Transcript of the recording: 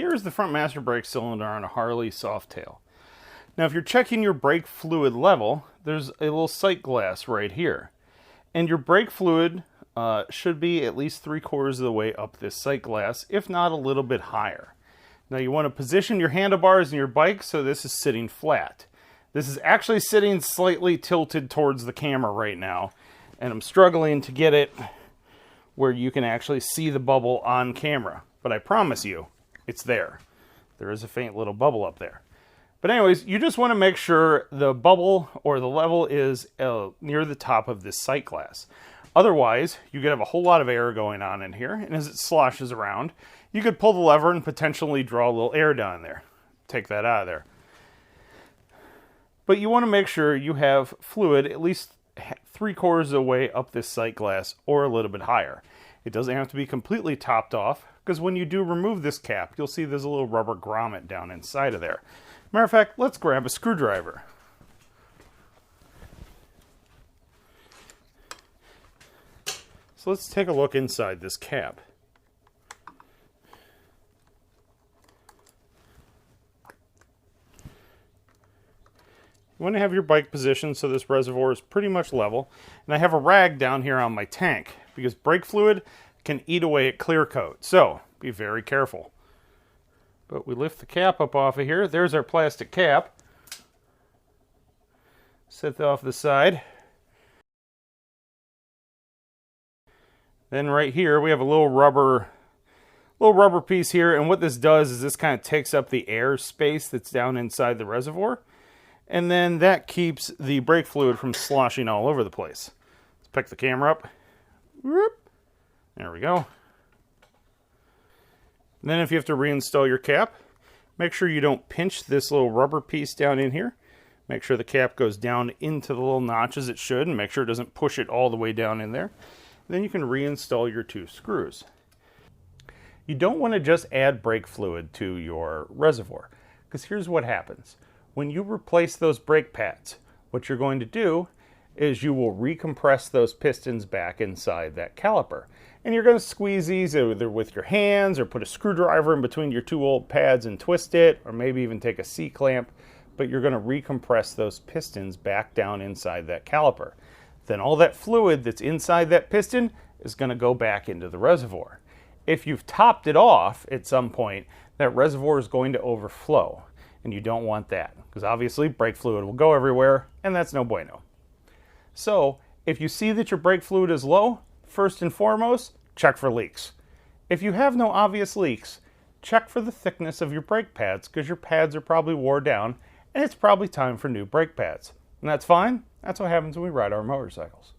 here's the front master brake cylinder on a Harley Softail. Now if you're checking your brake fluid level, there's a little sight glass right here. And your brake fluid should be at least 3/4 of the way up this sight glass, if not a little bit higher. Now you want to position your handlebars in your bike so this is sitting flat. This is actually sitting slightly tilted towards the camera right now, and I'm struggling to get it where you can actually see the bubble on camera. But I promise you, it's there. There is a faint little bubble up there. But anyways, you just want to make sure the bubble or the level is near the top of this sight glass. Otherwise, you could have a whole lot of air going on in here, and as it sloshes around, you could pull the lever and potentially draw a little air down there. Take that out of there. But you want to make sure you have fluid at least 3/4 of the way up this sight glass or a little bit higher. It doesn't have to be completely topped off, because when you do remove this cap, you'll see there's a little rubber grommet down inside of there. Matter of fact, let's grab a screwdriver. So let's take a look inside this cap. You want to have your bike positioned so this reservoir is pretty much level. And I have a rag down here on my tank because brake fluid can eat away at clear coat. So be very careful. But we lift the cap up off of here. There's our plastic cap. Set that off the side. Then right here we have a little rubber piece here, and what this does is this kind of takes up the air space that's down inside the reservoir, and then that keeps the brake fluid from sloshing all over the place. Let's pick the camera up. Whoop. There we go. And then if you have to reinstall your cap, make sure you don't pinch this little rubber piece down in here. Make sure the cap goes down into the little notches it should, and make sure it doesn't push it all the way down in there. Then you can reinstall your 2 screws. You don't want to just add brake fluid to your reservoir, because here's what happens. When you replace those brake pads, what you're going to do is you will recompress those pistons back inside that caliper. And you're going to squeeze these either with your hands or put a screwdriver in between your 2 old pads and twist it, or maybe even take a C-clamp, but you're going to recompress those pistons back down inside that caliper. Then all that fluid that's inside that piston is going to go back into the reservoir. If you've topped it off at some point, that reservoir is going to overflow, and you don't want that, because obviously brake fluid will go everywhere, and that's no bueno. So if you see that your brake fluid is low, first and foremost, check for leaks. If you have no obvious leaks, check for the thickness of your brake pads, because your pads are probably wore down, and it's probably time for new brake pads. And that's fine. That's what happens when we ride our motorcycles.